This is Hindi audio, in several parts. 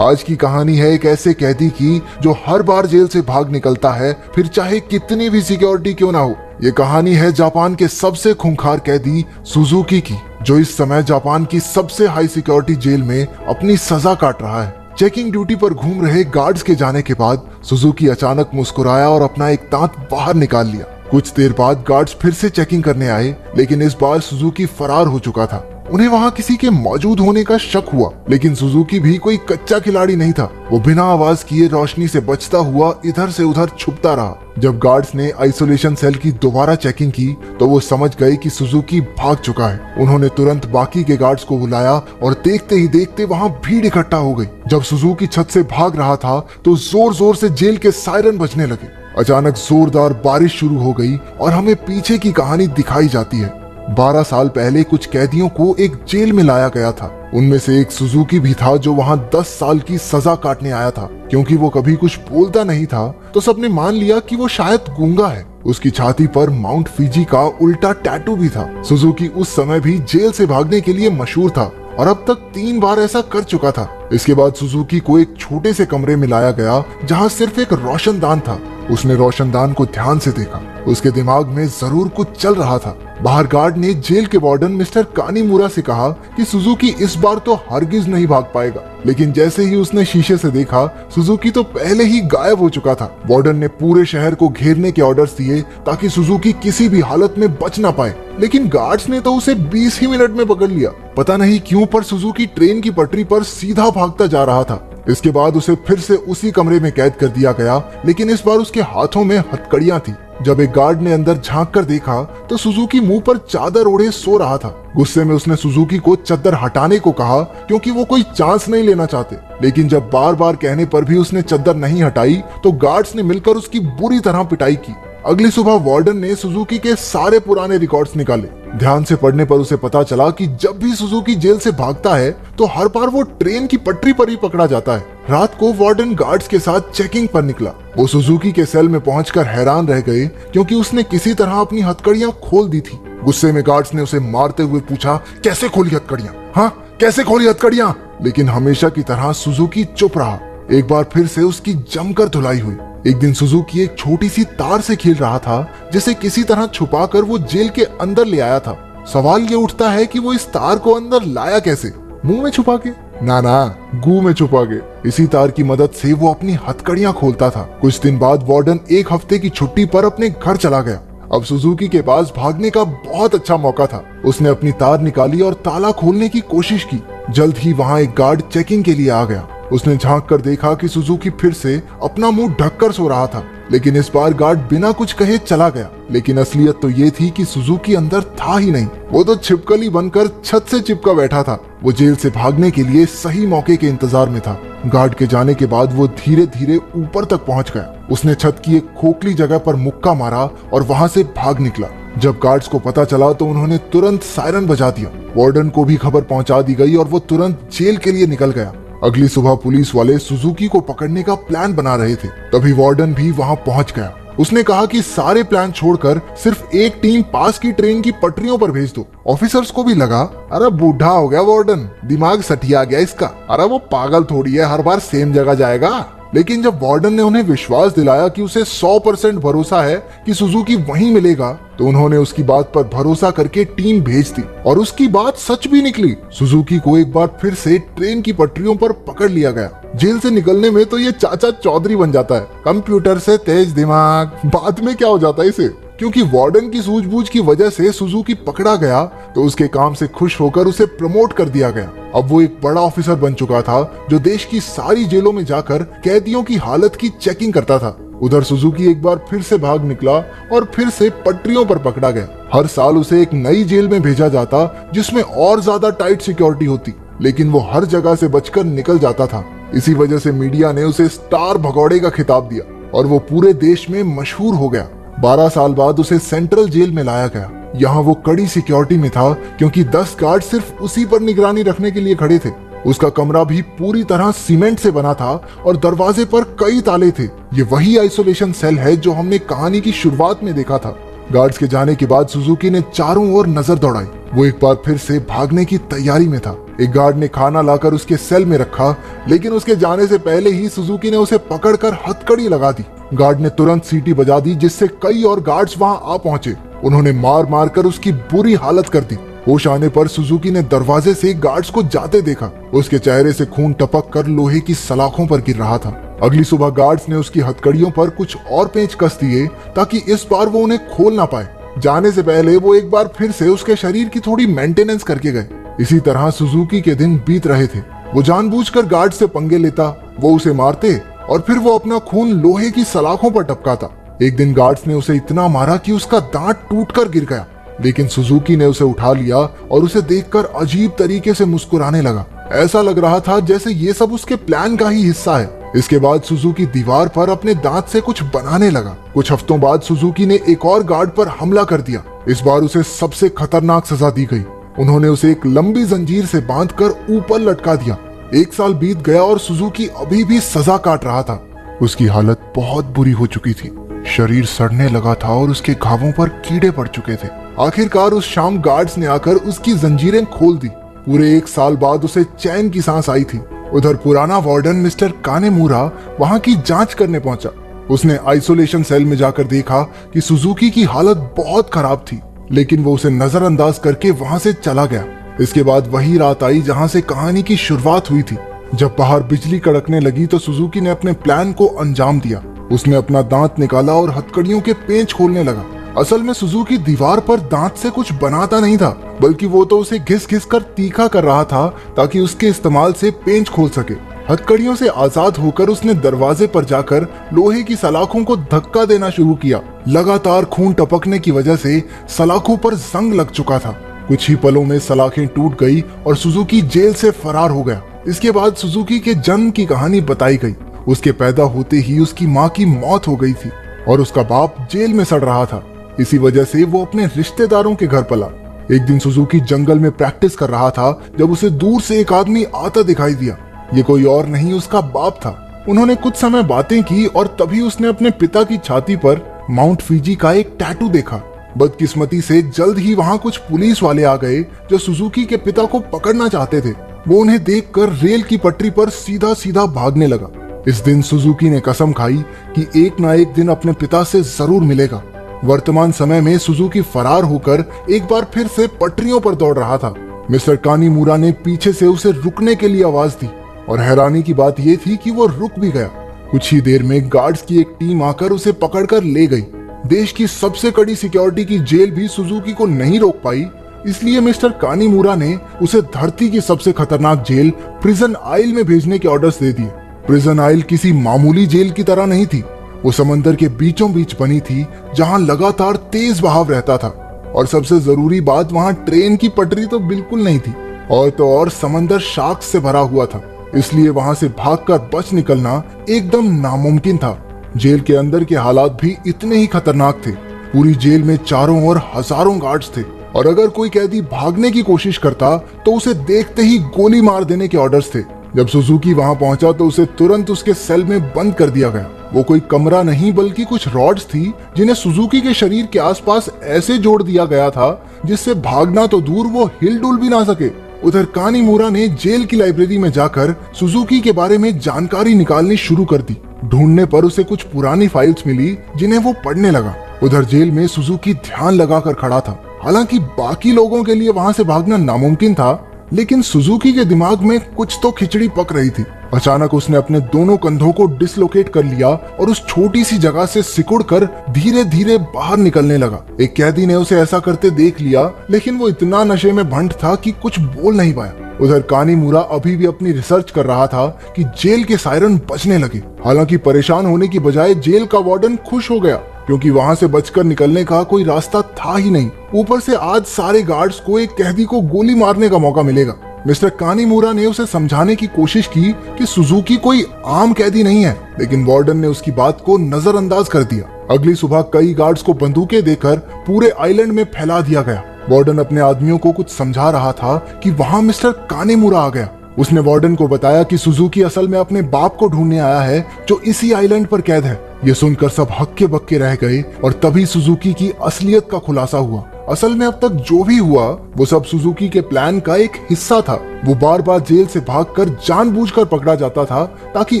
आज की कहानी है एक ऐसे कैदी की जो हर बार जेल से भाग निकलता है, फिर चाहे कितनी भी सिक्योरिटी क्यों ना हो। ये कहानी है जापान के सबसे खूंखार कैदी सुजुकी की, जो इस समय जापान की सबसे हाई सिक्योरिटी जेल में अपनी सजा काट रहा है। चेकिंग ड्यूटी पर घूम रहे गार्ड्स के जाने के बाद सुजुकी अचानक मुस्कुराया और अपना एक दांत बाहर निकाल लिया। कुछ देर बाद गार्ड्स फिर से चेकिंग करने आए, लेकिन इस बार सुजुकी फरार हो चुका था। उन्हें वहां किसी के मौजूद होने का शक हुआ, लेकिन सुजुकी भी कोई कच्चा खिलाड़ी नहीं था। वो बिना आवाज किए रोशनी से बचता हुआ इधर से उधर छुपता रहा। जब गार्ड्स ने आइसोलेशन सेल की दोबारा चेकिंग की तो वो समझ गए कि सुजुकी भाग चुका है। उन्होंने तुरंत बाकी के गार्ड्स को बुलाया और देखते ही देखते वहां भीड़ इकट्ठा हो गई। जब सुजुकी छत से भाग रहा था तो जोर जोर से जेल के सायरन बजने लगे। अचानक जोरदार बारिश शुरू हो गई और हमें पीछे की कहानी दिखाई जाती है। 12 साल पहले कुछ कैदियों को एक जेल में लाया गया था। उनमें से एक सुजुकी भी था जो वहां 10 साल की सजा काटने आया था। क्योंकि वो कभी कुछ बोलता नहीं था तो सबने मान लिया कि वो शायद गूंगा है। उसकी छाती पर माउंट फिजी का उल्टा टैटू भी था। सुजुकी उस समय भी जेल से भागने के लिए मशहूर था और अब तक 3 बार ऐसा कर चुका था। इसके बाद सुजुकी को एक छोटे से कमरे में लाया गया जहां सिर्फ एक रोशनदान था। उसने रोशनदान को ध्यान से देखा। उसके दिमाग में जरूर कुछ चल रहा था। बाहर गार्ड ने जेल के वार्डन मिस्टर कानीमुरा से कहा कि सुजुकी इस बार तो हरगिज नहीं भाग पाएगा, लेकिन जैसे ही उसने शीशे से देखा सुजुकी तो पहले ही गायब हो चुका था। वार्डन ने पूरे शहर को घेरने के ऑर्डर्स दिए ताकि सुजुकी किसी भी हालत में बच ना पाए, लेकिन गार्ड्स ने तो उसे 20 ही मिनट में पकड़ लिया। पता नहीं क्यों पर सुजुकी ट्रेन की पटरी पर सीधा भागता जा रहा था। इसके बाद उसे फिर से उसी कमरे में कैद कर दिया गया, लेकिन इस बार उसके हाथों में हथकड़ियां थी। जब एक गार्ड ने अंदर झांक कर देखा तो सुजुकी मुंह पर चादर ओढ़े सो रहा था। गुस्से में उसने सुजुकी को चादर हटाने को कहा क्योंकि वो कोई चांस नहीं लेना चाहते, लेकिन जब बार बार कहने पर भी उसने चादर नहीं हटाई तो गार्ड्स ने मिलकर उसकी बुरी तरह पिटाई की। अगली सुबह वार्डन ने सुजुकी के सारे पुराने रिकॉर्ड्स निकाले। ध्यान से पढ़ने पर उसे पता चला कि जब भी सुजुकी जेल से भागता है तो हर बार वो ट्रेन की पटरी पर ही पकड़ा जाता है। रात को वार्डन गार्ड्स के साथ चेकिंग पर निकला। वो सुजुकी के सेल में पहुंचकर हैरान रह गए क्योंकि उसने किसी तरह अपनी हथकड़ियां खोल दी थी। गुस्से में गार्ड्स ने उसे मारते हुए पूछा, कैसे खोली हथकड़ियां? हाँ, कैसे खोली हथकड़ियां? लेकिन हमेशा की तरह सुजुकी चुप रहा। एक बार फिर से उसकी जमकर धुलाई हुई। एक दिन सुजुकी एक छोटी सी तार से खेल रहा था जिसे किसी तरह छुपाकर वो जेल के अंदर ले आया था। सवाल ये उठता है कि वो इस तार को अंदर लाया कैसे? मुंह में छुपा के? ना, गू में छुपा के। इसी तार की मदद से वो अपनी हथकड़ियां खोलता था। कुछ दिन बाद वार्डन 1 हफ्ते की छुट्टी पर अपने घर चला गया। अब सुजुकी के पास भागने का बहुत अच्छा मौका था। उसने अपनी तार निकाली और ताला खोलने की कोशिश की। जल्द ही वहाँ एक गार्ड चेकिंग के लिए आ गया। उसने झांक कर देखा कि सुजुकी फिर से अपना मुंह ढककर सो रहा था, लेकिन इस बार गार्ड बिना कुछ कहे चला गया। लेकिन असलियत तो ये थी कि सुजुकी अंदर था ही नहीं। वो तो छिपकली बनकर छत से चिपका बैठा था। वो जेल से भागने के लिए सही मौके के इंतजार में था। गार्ड के जाने के बाद वो धीरे धीरे ऊपर तक पहुंच गया। उसने छत की एक खोखली जगह पर मुक्का मारा और वहां से भाग निकला। जब गार्ड्स को पता चला तो उन्होंने तुरंत सायरन बजा दिया। वार्डन को भी खबर पहुंचा दी गई और वो तुरंत जेल के लिए निकल गया। अगली सुबह पुलिस वाले सुजुकी को पकड़ने का प्लान बना रहे थे, तभी वार्डन भी वहां पहुंच गया। उसने कहा कि सारे प्लान छोड़कर सिर्फ एक टीम पास की ट्रेन की पटरियों पर भेज दो। ऑफिसर्स को भी लगा, अरे बूढ़ा हो गया वार्डन, दिमाग सठिया गया इसका, अरे वो पागल थोड़ी है, हर बार सेम जगह जाएगा। लेकिन जब वार्डन ने उन्हें विश्वास दिलाया कि उसे 100% भरोसा है कि सुजुकी वहीं मिलेगा, तो उन्होंने उसकी बात पर भरोसा करके टीम भेज दी और उसकी बात सच भी निकली। सुजुकी को एक बार फिर से ट्रेन की पटरियों पर पकड़ लिया गया। जेल से निकलने में तो ये चाचा चौधरी बन जाता है, कंप्यूटर से तेज दिमाग। बाद में क्या हो जाता है इसे? क्योंकि वार्डन की सूझबूझ की वजह से सुजुकी पकड़ा गया तो उसके काम से खुश होकर उसे प्रमोट कर दिया गया। अब वो एक बड़ा ऑफिसर बन चुका था जो देश की सारी जेलों में जाकर कैदियों की हालत की चेकिंग करता था। उधर सुजुकी एक बार फिर से भाग निकला और फिर से पटरियों पर पकड़ा गया। हर साल उसे एक नई जेल में भेजा जाता जिसमें और ज्यादा टाइट सिक्योरिटी होती, लेकिन वो हर जगह से बचकर निकल जाता था। इसी वजह से मीडिया ने उसे स्टार भगौड़े का खिताब दिया और वो पूरे देश में मशहूर हो गया। 12 साल बाद उसे सेंट्रल जेल में लाया गया। यहाँ वो कड़ी सिक्योरिटी में था क्योंकि 10 गार्ड सिर्फ उसी पर निगरानी रखने के लिए खड़े थे। उसका कमरा भी पूरी तरह सीमेंट से बना था और दरवाजे पर कई ताले थे। ये वही आइसोलेशन सेल है जो हमने कहानी की शुरुआत में देखा था। गार्ड्स के जाने के बाद सुजुकी ने चारों ओर नजर दौड़ाई। वो एक बार फिर से भागने की तैयारी में था, एक गार्ड ने खाना लाकर उसके सेल में रखा, लेकिन उसके जाने से पहले ही सुजुकी ने उसे पकड़कर हथकड़ी लगा दी। गार्ड ने तुरंत सीटी बजा दी, जिससे कई और गार्ड्स वहां आ पहुंचे। उन्होंने मार मार कर उसकी बुरी हालत कर दी। होश आने पर सुजुकी ने दरवाजे से गार्ड्स को जाते देखा। उसके चेहरे से खून टपक कर लोहे की सलाखों पर गिर रहा था। अगली सुबह गार्ड्स ने उसकी हथकड़ियों पर कुछ और पेंच कस दिए ताकि इस बार वो उन्हें खोल ना पाए। जाने से पहले वो एक बार फिर से उसके शरीर की थोड़ी मेंटेनेंस करके गए। इसी तरह सुजुकी के दिन बीत रहे थे। वो जानबूझकर गार्ड से पंगे लेता, वो उसे मारते और फिर वो अपना खून लोहे की सलाखों पर टपकाता। एक दिन गार्ड्स ने उसे इतना मारा कि उसका दांत टूटकर गिर गया, लेकिन सुजुकी ने उसे उठा लिया और उसे देखकर अजीब तरीके से मुस्कुराने लगा। ऐसा लग रहा था जैसे ये सब उसके प्लान का ही हिस्सा है। इसके बाद सुजुकी दीवार पर अपने दांत से कुछ बनाने लगा। कुछ हफ्तों बाद सुजुकी ने एक और गार्ड पर हमला कर दिया। इस बार उसे सबसे खतरनाक सजा दी गई। उन्होंने उसे एक लंबी जंजीर से बांधकर ऊपर लटका दिया। 1 साल बीत गया और सुजुकी अभी भी सजा काट रहा था। उसकी हालत बहुत बुरी हो चुकी थी। शरीर सड़ने लगा था और उसके घावों पर कीड़े पड़ चुके थे। आखिरकार उस शाम गार्ड्स ने आकर उसकी जंजीरें खोल दी। पूरे 1 साल बाद उसे चैन की सांस आई थी। उधर पुराना वार्डन मिस्टर कानेमुरा वहां की जांच करने पहुंचा। उसने आइसोलेशन सेल में जाकर देखा कि सुजुकी की हालत बहुत खराब थी, लेकिन वो उसे नजरअंदाज करके वहां से चला गया। इसके बाद वही रात आई जहां से कहानी की शुरुआत हुई थी। जब बाहर बिजली कड़कने लगी तो सुजुकी ने अपने प्लान को अंजाम दिया। उसने अपना दांत निकाला और हथकड़ियों के पेंच खोलने लगा। असल में सुजुकी दीवार पर दांत से कुछ बनाता नहीं था, बल्कि वो तो उसे घिस घिस कर तीखा कर रहा था ताकि उसके इस्तेमाल से पेंच खोल सके। हथकड़ियों से आजाद होकर उसने दरवाजे पर जाकर लोहे की सलाखों को धक्का देना शुरू किया। लगातार खून टपकने की वजह से सलाखों पर जंग लग चुका था। कुछ ही पलों में सलाखें टूट गई और सुजुकी जेल से फरार हो गया। इसके बाद सुजुकी के जन्म की कहानी बताई गई। उसके पैदा होते ही उसकी माँ की मौत हो गई थी और उसका बाप जेल में सड़ रहा था। इसी वजह से वो अपने रिश्तेदारों के घर पला। एक दिन सुजुकी जंगल में प्रैक्टिस कर रहा था जब उसे दूर से एक आदमी आता दिखाई दिया। ये कोई और नहीं उसका बाप था। उन्होंने कुछ समय बातें की और तभी उसने अपने पिता की छाती पर माउंट फीजी का एक टैटू देखा। बदकिस्मती से जल्द ही वहां कुछ पुलिस वाले आ गए जो सुजुकी के पिता को पकड़ना चाहते थे। वो उन्हें देखकर रेल की पटरी पर सीधा सीधा भागने लगा। इस दिन सुजुकी ने कसम खाई कि एक ना एक दिन अपने पिता से जरूर मिलेगा। वर्तमान समय में सुजुकी फरार होकर एक बार फिर से पटरियों पर दौड़ रहा था। मिस्टर कानीमुरा ने पीछे से उसे रुकने के लिए आवाज दी और हैरानी की बात यह थी कि वो रुक भी गया। कुछ ही देर में गार्ड्स की एक टीम आकर उसे पकड़कर ले गई। देश की सबसे कड़ी सिक्योरिटी की जेल भी सुजुकी को नहीं रोक पाई, इसलिए मिस्टर कानीमुरा ने उसे धरती की सबसे खतरनाक जेल प्रिजन आइल में भेजने के ऑर्डर्स दे दिए। प्रिजन आइल किसी मामूली जेल की तरह नहीं थी। वो समंदर के बीचों बीच बनी थी जहां लगातार तेज बहाव रहता था और सबसे जरूरी बात, वहां ट्रेन की पटरी तो बिल्कुल नहीं थी और तो और समंदर शार्क्स से भरा हुआ था, इसलिए वहां से भागकर बच निकलना एकदम नामुमकिन था। जेल के अंदर के हालात भी इतने ही खतरनाक थे। पूरी जेल में चारों ओर हजारों गार्ड्स थे और अगर कोई कैदी भागने की कोशिश करता तो उसे देखते ही गोली मार देने के ऑर्डर्स थे। जब सुजुकी वहां पहुंचा तो उसे तुरंत उसके सेल में बंद कर दिया गया। वो कोई कमरा नहीं बल्कि कुछ रॉड्स थी जिन्हें सुजुकी के शरीर के आसपास ऐसे जोड़ दिया गया था जिससे भागना तो दूर, वो हिल डुल भी ना सके। उधर कानीमुरा ने जेल की लाइब्रेरी में जाकर सुजुकी के बारे में जानकारी निकालनी शुरू कर दी। ढूंढने पर उसे कुछ पुरानी फाइल्स मिली जिन्हें वो पढ़ने लगा। उधर जेल में सुजुकी ध्यान लगाकर खड़ा था। हालांकि बाकी लोगों के लिए वहां से भागना नामुमकिन था, लेकिन सुजुकी के दिमाग में कुछ तो खिचड़ी पक रही थी। अचानक उसने अपने दोनों कंधों को डिसलोकेट कर लिया और उस छोटी सी जगह से सिकुड़कर धीरे धीरे बाहर निकलने लगा। एक कैदी ने उसे ऐसा करते देख लिया, लेकिन वो इतना नशे में भंट था कि कुछ बोल नहीं पाया। उधर कानीमुरा अभी भी अपनी रिसर्च कर रहा था कि जेल के सायरन बजने लगे। हालांकि परेशान होने की बजाय जेल का वार्डन खुश हो गया, क्योंकि वहां से बचकर निकलने का कोई रास्ता था ही नहीं। ऊपर से आज सारे गार्ड्स को एक कैदी को गोली मारने का मौका मिलेगा। मिस्टर कानीमुरा ने उसे समझाने की कोशिश की कि सुजुकी कोई आम कैदी नहीं है, लेकिन वार्डन ने उसकी बात को नजरअंदाज कर दिया। अगली सुबह कई गार्ड्स को बंदूकें देकर पूरे आइलैंड में फैला दिया गया। वार्डन अपने आदमियों को कुछ समझा रहा था कि वहां मिस्टर कानीमुरा आ गया। उसने वार्डन को बताया कि सुजुकी असल में अपने बाप को ढूंढने आया है जो इसी आइलैंड पर कैद है। ये सुनकर सब हक्के बक्के रह गए और तभी सुजुकी की असलियत का खुलासा हुआ। असल में अब तक जो भी हुआ वो सब सुजुकी के प्लान का एक हिस्सा था। वो बार बार जेल से भागकर जानबूझकर पकड़ा जाता था ताकि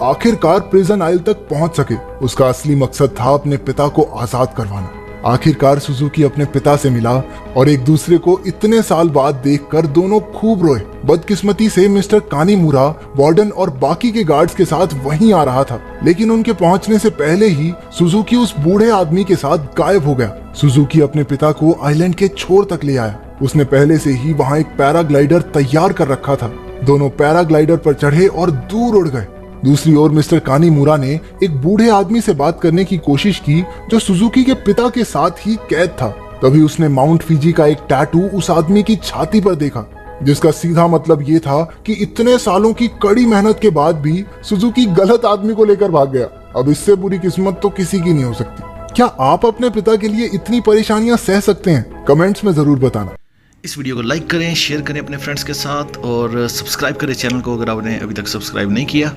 आखिरकार प्रिजन आइल तक पहुंच सके। उसका असली मकसद था अपने पिता को आजाद करवाना। आखिरकार सुजुकी अपने पिता से मिला और एक दूसरे को इतने साल बाद देखकर दोनों खूब रोए। बदकिस्मती से मिस्टर कानीमुरा वार्डन और बाकी के गार्ड्स के साथ वहीं आ रहा था, लेकिन उनके पहुंचने से पहले ही सुजुकी उस बूढ़े आदमी के साथ गायब हो गया। सुजुकी अपने पिता को आइलैंड के छोर तक ले आया। उसने पहले से ही वहां एक पैराग्लाइडर तैयार कर रखा था। दोनों पैराग्लाइडर पर चढ़े और दूर उड़ गए। दूसरी ओर मिस्टर कानीमुरा ने एक बूढ़े आदमी से बात करने की कोशिश की जो सुजुकी के पिता के साथ ही कैद था। तभी उसने माउंट फिजी का एक टैटू उस आदमी की छाती पर देखा, जिसका सीधा मतलब ये था कि इतने सालों की कड़ी मेहनत के बाद भी सुजुकी गलत आदमी को लेकर भाग गया। अब इससे बुरी किस्मत तो किसी की नहीं हो सकती। क्या आप अपने पिता के लिए इतनी परेशानियां सह सकते हैं? कमेंट्स में जरूर बताना। इस वीडियो को लाइक करें, शेयर करें अपने फ्रेंड्स के साथ और सब्सक्राइब करें चैनल को अगर आपने अभी तक सब्सक्राइब नहीं किया।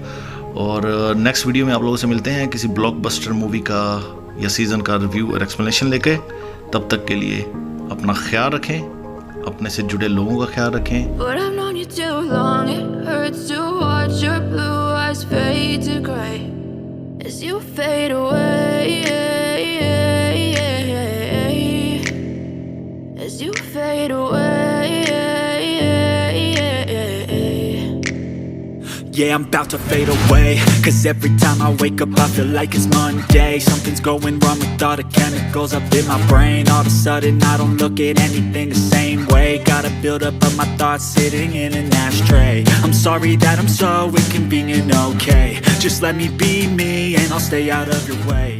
और नेक्स्ट वीडियो में आप लोगों से मिलते हैं किसी ब्लॉकबस्टर मूवी का या सीज़न का रिव्यू और एक्सप्लेनेशन लेके। तब तक के लिए अपना ख्याल रखें, अपने से जुड़े लोगों का ख्याल रखें। But I've known you too long, it hurts to watch your blue eyes fade to gray as you fade away, as you fade away. Yeah, I'm about to fade away, 'cause every time I wake up I feel like it's Monday. Something's going wrong with all the chemicals up in my brain. All of a sudden I don't look at anything the same way. Gotta build up of my thoughts sitting in an ashtray. I'm sorry that I'm so inconvenient, okay. Just let me be me and I'll stay out of your way.